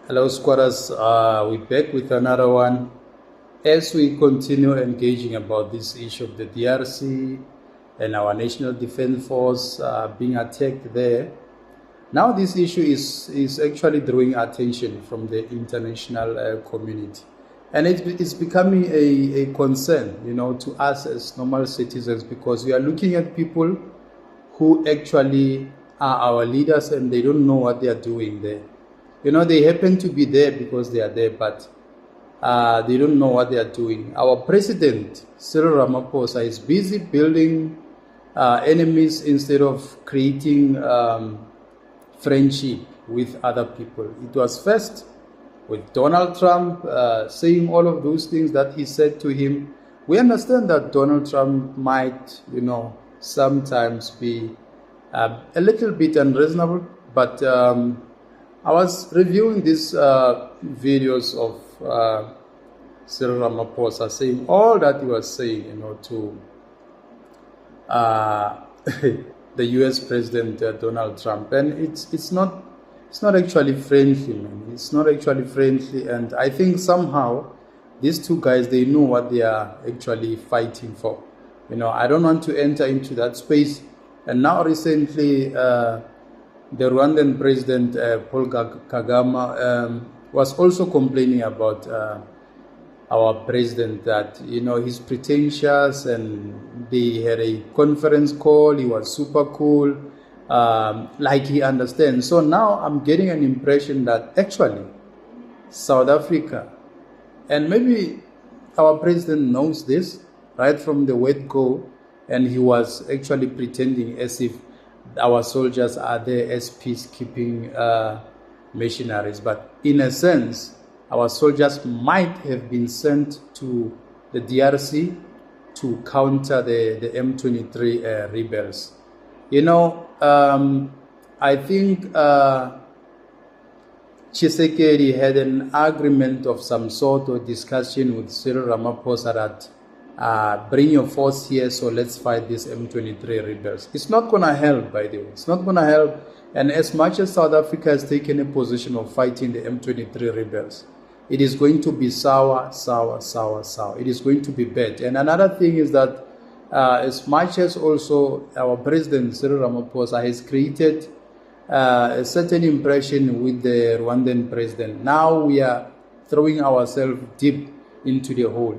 Hello, squatters. We're back with another one. As we continue engaging about this issue of the DRC and our National Defense Force being attacked there, now this issue is actually drawing attention from the international community. And it's becoming a concern, to us as normal citizens, because we are looking at people who actually are our leaders and they don't know what they are doing there. They happen to be there because they are there, but they don't know what they are doing. Our president, Cyril Ramaphosa, is busy building enemies instead of creating friendship with other people. It was first with Donald Trump saying all of those things that he said to him. We understand that Donald Trump might, sometimes be a little bit unreasonable, but I was reviewing these videos of Cyril Ramaphosa saying all that he was saying, to the U.S. President Donald Trump, and it's not actually friendly, man. It's not actually friendly, and I think somehow these two guys, they know what they are actually fighting for. I don't want to enter into that space. And now recently, the Rwandan President Paul Kagame was also complaining about our president, that he's pretentious, and they had a conference call. He was super cool, like he understands. So now I'm getting an impression that actually South Africa, and maybe our president knows this right from the word go, and he was actually pretending as if our soldiers are there as peacekeeping missionaries. But in a sense, our soldiers might have been sent to the DRC to counter the M23 rebels. I think Tshisekedi had an agreement of some sort or discussion with Cyril Ramaphosa that bring your force here, so let's fight these M23 rebels. It's not going to help, by the way. It's not going to help. And as much as South Africa has taken a position of fighting the M23 rebels, it is going to be sour. It is going to be bad. And another thing is that as much as also our president, Cyril Ramaphosa, has created a certain impression with the Rwandan president, now we are throwing ourselves deep into the hole.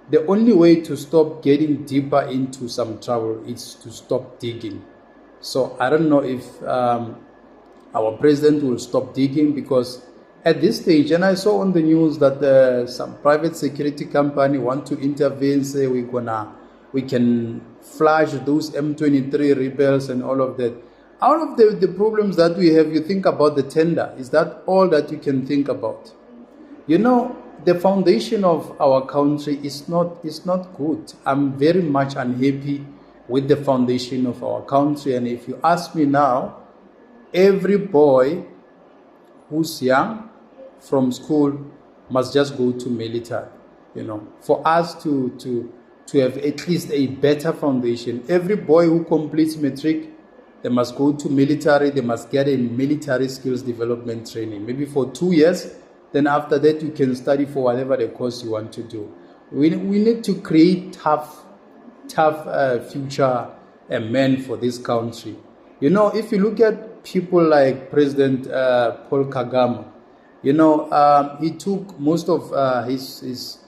The only way to stop getting deeper into some trouble is to stop digging. So I don't know if our president will stop digging, because at this stage, and I saw on the news that some private security company want to intervene, say we can flush those M23 rebels and all of that. Out of the problems that we have, you think about the tender. Is that all that you can think about? The foundation of our country is not good. I'm very much unhappy with the foundation of our country. And if you ask me now, every boy who's young from school must just go to military. For us to have at least a better foundation. Every boy who completes matric, they must go to military. They must get a military skills development training, maybe for 2 years. Then after that, you can study for whatever the course you want to do. We need to create tough future men for this country. If you look at people like President Paul Kagame, he took most of his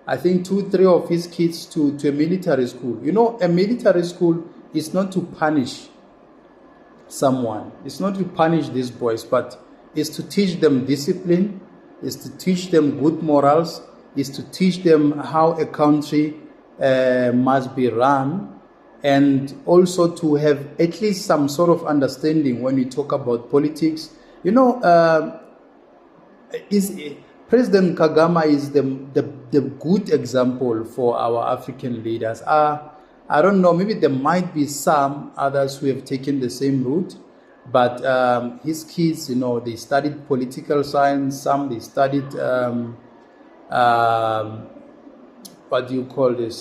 I think 2-3 of his kids to a military school. A military school is not to punish someone. It's not to punish these boys, but it's to teach them discipline, is to teach them good morals, is to teach them how a country must be run, and also to have at least some sort of understanding when we talk about politics. President Kagame is the good example for our African leaders. I don't know, maybe there might be some others who have taken the same route, but his kids, they studied political science, some they studied, what do you call this,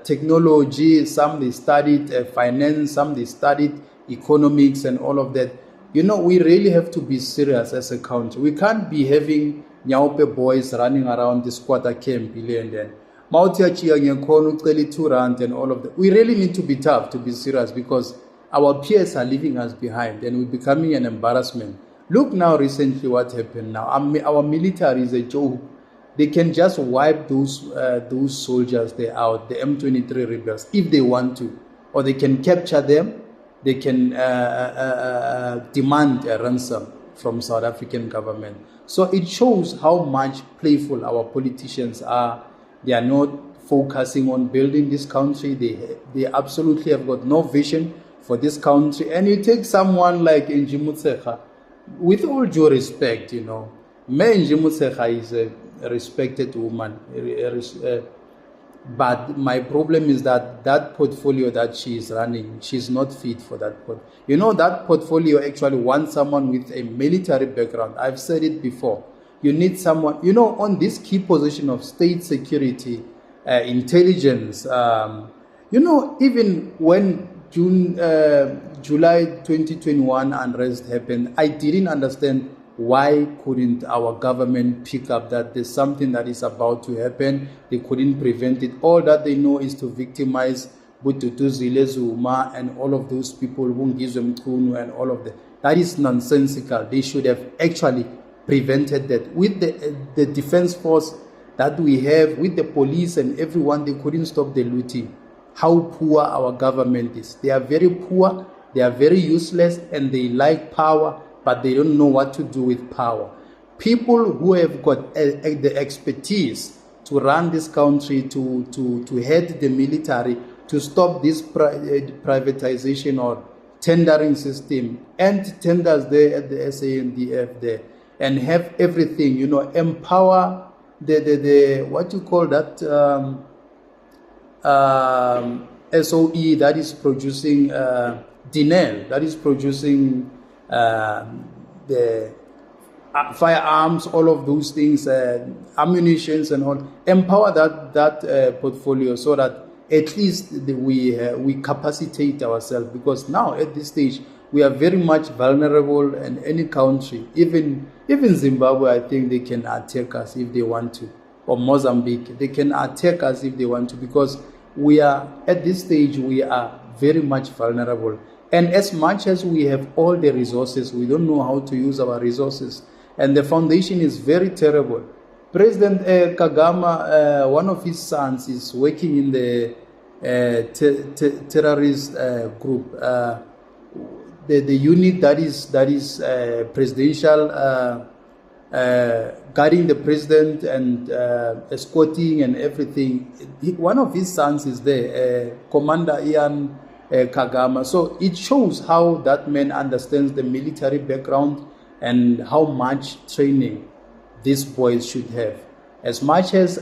technology, some they studied finance, some they studied economics and all of that. we really have to be serious as a country. We can't be having Nyaupe boys running around this quarter camp and then £2 and all of that. We really need to be tough, to be serious, because our peers are leaving us behind and we're becoming an embarrassment. Look now recently what happened now. Our military is a joke. They can just wipe those soldiers there out, the M23 rebels, if they want to. Or they can capture them. They can demand a ransom from South African government. So it shows how much playful our politicians are. They are not focusing on building this country. They absolutely have got no vision for this country. And you take someone like Nji Motshekga, with all due respect, Nji Motshekga is a respected woman. But my problem is that portfolio that she is running, she's not fit for that portfolio. That portfolio actually wants someone with a military background. I've said it before. You need someone, on this key position of state security, intelligence. Even when July 2021 unrest happened, I didn't understand why couldn't our government pick up that there's something that is about to happen. They couldn't prevent it. All that they know is to victimize Bututu Zile Zuma and all of those people, Wungizwe Mchunu and all of that. That is nonsensical. They should have actually prevented that. With the defense force that we have, with the police and everyone, they couldn't stop the looting. How poor our government is. They are very poor, they are very useless, and they like power, but they don't know what to do with power. People who have got the expertise to run this country, to head the military, to stop this privatization or tendering system, and tenders there at the SANDF there, and have everything, empower the what you call that, SOE that is producing DINEL, that is producing the firearms, all of those things, ammunitions and all. Empower that portfolio so that at least we capacitate ourselves, because now at this stage we are very much vulnerable, and any country, even Zimbabwe, I think they can attack us if they want to, or Mozambique, they can attack us if they want to, because we are at this stage, we are very much vulnerable. And as much as we have all the resources, we don't know how to use our resources, and the foundation is very terrible. President Kagame, one of his sons is working in the terrorist group, the unit that is presidential, guarding the president and escorting and everything. One of his sons is there, Commander Ian Kagame. So it shows how that man understands the military background and how much training these boys should have. As much as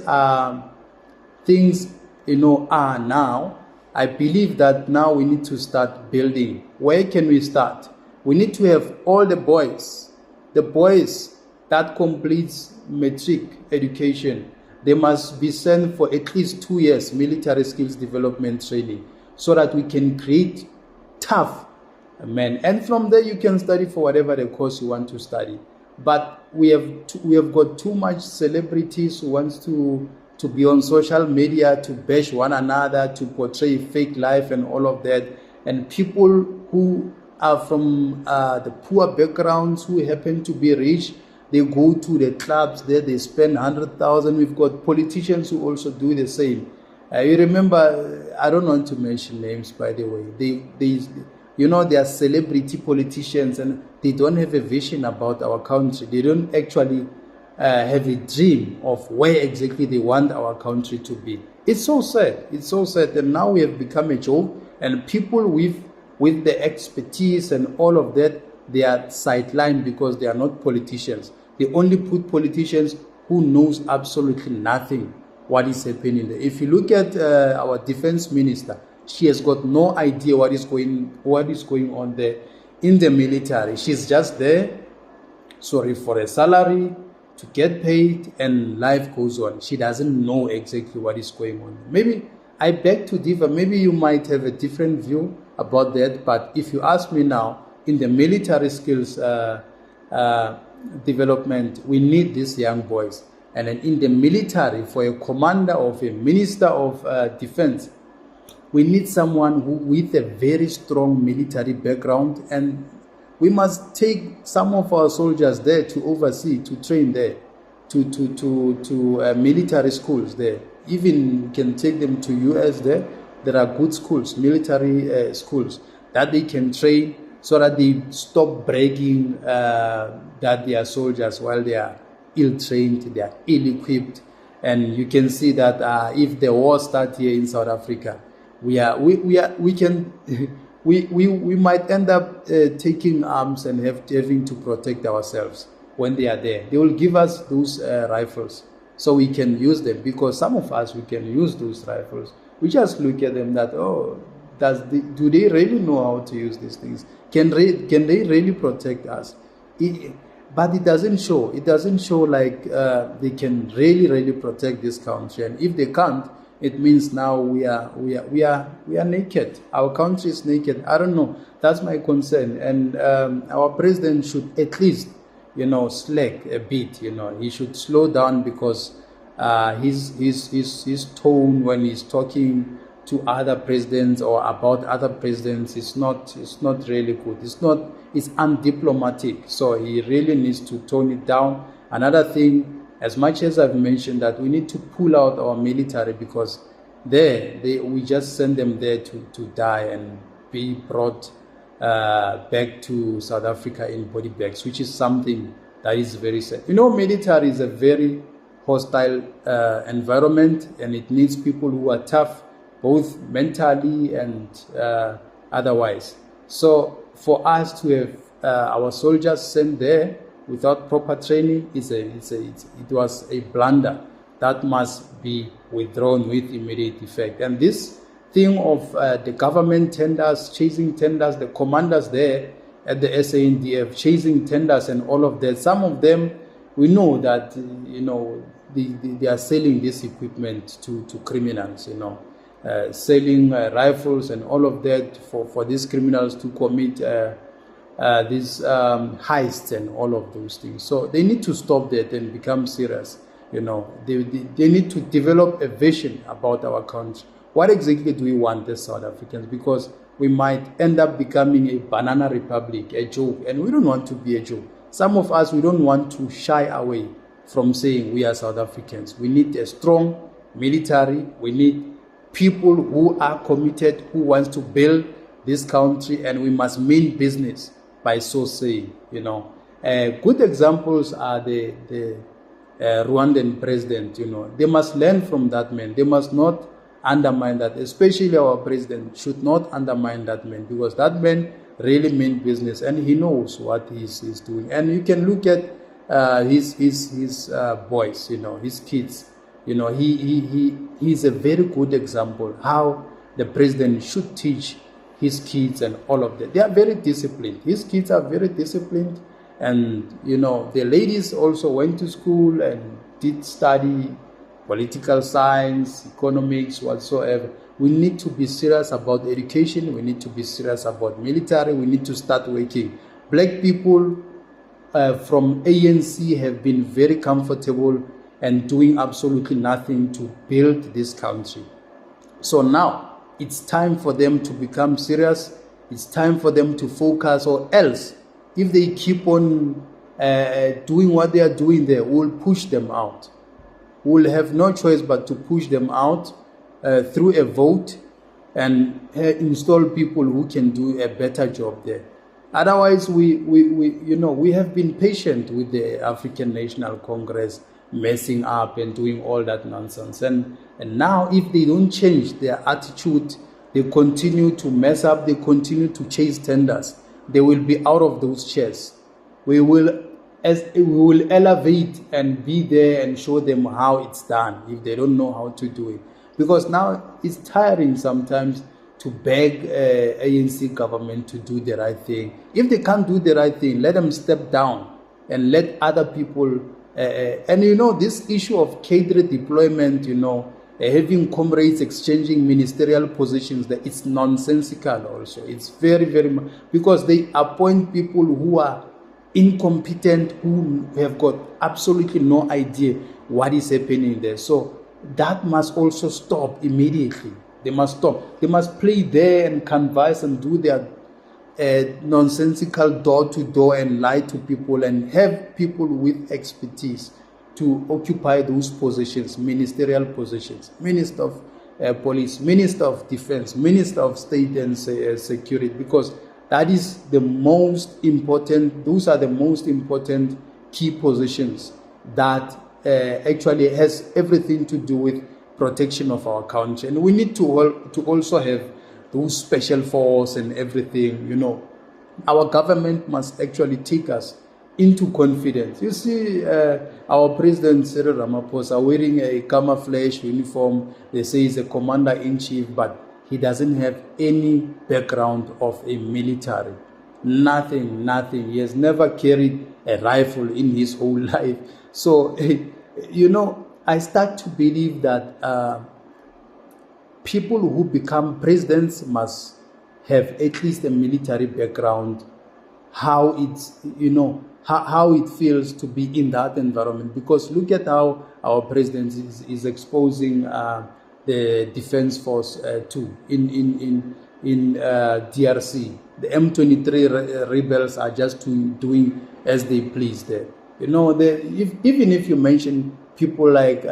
things are now, I believe that now we need to start building. Where can we start? We need to have all the boys that completes matric education, they must be sent for at least 2 years military skills development training, so that we can create tough men. And from there you can study for whatever the course you want to study. But we have got too much celebrities who wants to be on social media, to bash one another, to portray fake life and all of that. And people who are from the poor backgrounds, who happen to be rich, they go to the clubs there, they spend 100,000. We've got politicians who also do the same. You remember, I don't want to mention names, by the way. They are celebrity politicians, and they don't have a vision about our country. They don't actually have a dream of where exactly they want our country to be. It's so sad. It's so sad that now we have become a joke, and people with the expertise and all of that, they are sidelined because they are not politicians. They only put politicians who knows absolutely nothing what is happening there. If you look at our defense minister, she has got no idea what is going on there in the military. She's just there, for a salary, to get paid, and life goes on. She doesn't know exactly what is going on. Maybe I beg to differ. Maybe you might have a different view about that. But if you ask me now, in the military skills development, we need these young boys. And then in the military, for a commander of a minister of defense, we need someone with a very strong military background, and we must take some of our soldiers there to oversee, to train there, to military schools there. Even we can take them to US there. There are good schools, military schools, that they can train so that they stop bragging that they are soldiers while they are ill-trained, they are ill-equipped. And you can see that if the war starts here in South Africa, we might end up taking arms and having to protect ourselves when they are there. They will give us those rifles so we can use them, because some of us, we can use those rifles. We just look at them that, do they really know how to use these things? Can they really protect us? But it doesn't show. It doesn't show like they can really protect this country. And if they can't, it means now we are naked. Our country is naked. I don't know. That's my concern. And our president should at least, slack a bit. He should slow down, because his tone when he's talking to other presidents or about other presidents is not really good. It's undiplomatic. So he really needs to tone it down. Another thing, as much as I've mentioned that we need to pull out our military, because we just send them there to die and be brought back to South Africa in body bags, which is something that is very sad. Military is a very hostile environment, and it needs people who are tough, both mentally and otherwise. So for us to have our soldiers sent there without proper training, it was a blunder that must be withdrawn with immediate effect. And this thing of the government tenders, chasing tenders, the commanders there at the SANDF chasing tenders and all of that, some of them, we know that they are selling this equipment to criminals, selling rifles and all of that for these criminals to commit these heists and all of those things. So they need to stop that and become serious. They need to develop a vision about our country. What exactly do we want as South Africans? Because we might end up becoming a banana republic, a joke, and we don't want to be a joke. Some of us, we don't want to shy away from saying we are South Africans. We need a strong military. We need people who are committed, who wants to build this country, and we must mean business by so saying. Good examples are the Rwandan president. They must learn from that man. They must not undermine that. Especially our president should not undermine that man, because that man really means business and he knows what he's doing. And you can look at his boys, his kids. He's a very good example how the president should teach his kids and all of that. They are very disciplined. His kids are very disciplined. And, the ladies also went to school and did study political science, economics, whatsoever. We need to be serious about education. We need to be serious about military. We need to start working. Black people from ANC have been very comfortable and doing absolutely nothing to build this country. So now it's time for them to become serious. It's time for them to focus, or else if they keep on doing what they are doing there, we'll push them out. We'll have no choice but to push them out through a vote and install people who can do a better job there. Otherwise, we have been patient with the African National Congress messing up and doing all that nonsense. And now, if they don't change their attitude, they continue to mess up, they continue to chase tenders, they will be out of those chairs. We will elevate and be there and show them how it's done if they don't know how to do it. Because now it's tiring sometimes to beg ANC government to do the right thing. If they can't do the right thing, let them step down and let other people. And this issue of cadre deployment, having comrades exchanging ministerial positions, that it's nonsensical also. It's very, very much, because they appoint people who are incompetent, who have got absolutely no idea what is happening there. So that must also stop immediately. They must stop. They must play there and canvass and do their nonsensical door-to-door and lie to people, and have people with expertise to occupy those positions, ministerial positions, Minister of Police, Minister of Defense, Minister of State and Security, because that is the most important, those are the most important key positions that actually has everything to do with protection of our country. And we need to also have those special force and everything, you know. Our government must actually take us into confidence. You see, our President Cyril Ramaphosa wearing a camouflage uniform. They say he's a commander-in-chief, but he doesn't have any background of a military. Nothing. He has never carried a rifle in his whole life. So, you know, I start to believe that people who become presidents must have at least a military background, how it's, you know, how it feels to be in that environment. Because look at how our president is exposing the defense force too in DRC. The M23 rebels are just doing as they please there. You know, even if you mention people like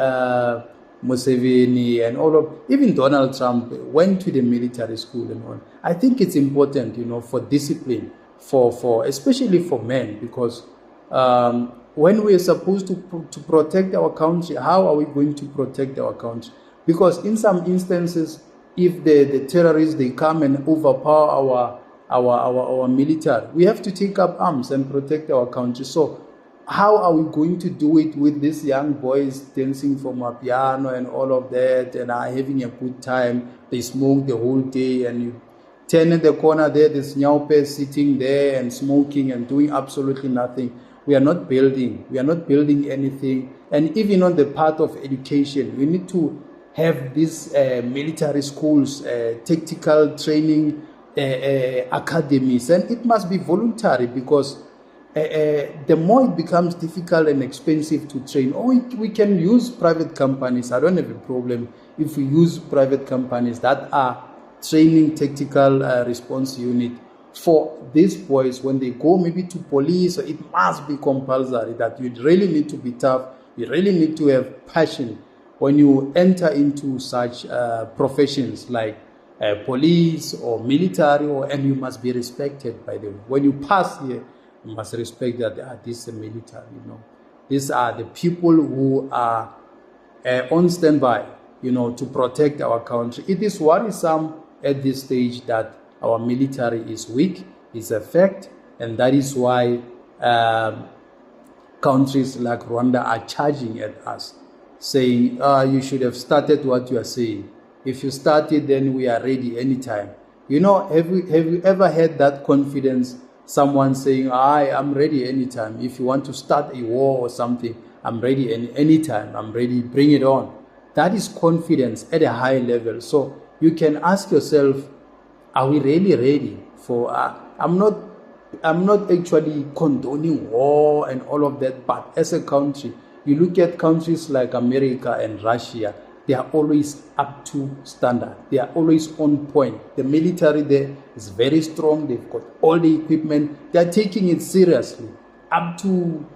Museveni and all of, even Donald Trump went to the military school and all. I think it's important, you know, for discipline, for especially for men, because when we are supposed to protect our country, how are we going to protect our country? Because in some instances, if the terrorists, they come and overpower our military, we have to take up arms and protect our country. So how are we going to do it with these young boys dancing from a piano and all of that, and are having a good time? They smoke the whole day, and you turn in the corner there, there's Nyaupe sitting there and smoking and doing absolutely nothing. We are not building anything. And even on the part of education, we need to have these military schools, tactical training academies, and it must be voluntary, because the more it becomes difficult and expensive to train, or we can use private companies. I don't have a problem if we use private companies that are training tactical response unit for these boys when they go maybe to police. It must be compulsory that you really need to be tough, you really need to have passion when you enter into such professions like police or military, and you must be respected by them. When you pass here, you must respect that this is a military, you know. These are the people who are on standby, you know, to protect our country. It is worrisome at this stage that our military is weak, is a fact, and that is why countries like Rwanda are charging at us, saying, you should have started what you are saying. If you started, then we are ready anytime. You know, have you ever had that confidence? Someone saying, I'm ready anytime. If you want to start a war or something, I'm ready anytime. I'm ready, bring it on. That is confidence at a high level. So you can ask yourself, are we really ready for, I'm not actually condoning war and all of that, but as a country, you look at countries like America and Russia, they are always up to standard. They are always on point. The military there is very strong. They've got all the equipment. They are taking it seriously, up to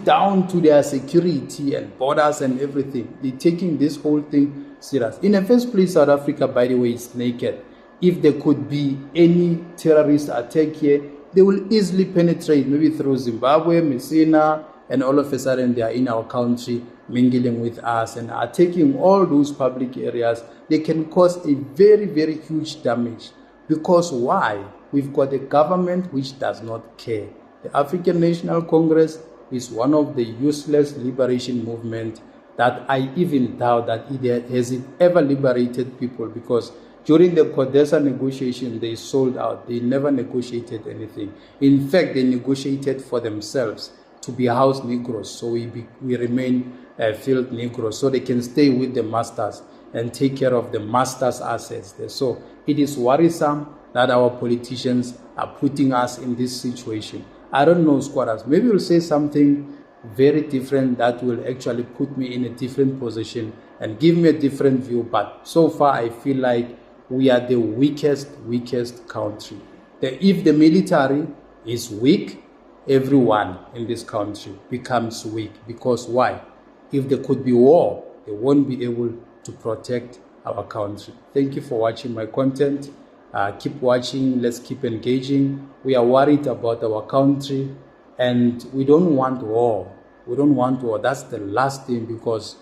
down to their security and borders and everything. They're taking this whole thing serious. In the first place, South Africa, by the way, is naked. If there could be any terrorist attack here, they will easily penetrate, maybe through Zimbabwe, Messina, and all of a sudden they are in our country, mingling with us and are taking all those public areas. They can cause a very, very huge damage. Because why? We've got a government which does not care. The African National Congress is one of the useless liberation movement that I even doubt that it has ever liberated people, because during the Codesa negotiation, they sold out. They never negotiated anything. In fact, they negotiated for themselves to be house Negroes. So we remain field Negroes so they can stay with the masters and take care of the masters' assets there. So it is worrisome that our politicians are putting us in this situation. I don't know, squatters. Maybe we'll say something very different that will actually put me in a different position and give me a different view. But so far, I feel like we are the weakest country. If the military is weak, everyone in this country becomes weak. Because why? If there could be war, they won't be able to protect our country. Thank you for watching my content. Keep watching. Let's keep engaging. We are worried about our country, and we don't want war. We don't want war. That's the last thing, because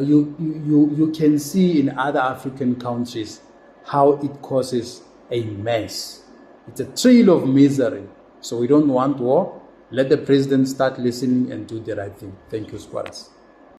you can see in other African countries how it causes a mess. It's a trail of misery. So we don't want war. Let the president start listening and do the right thing. Thank you, squatters.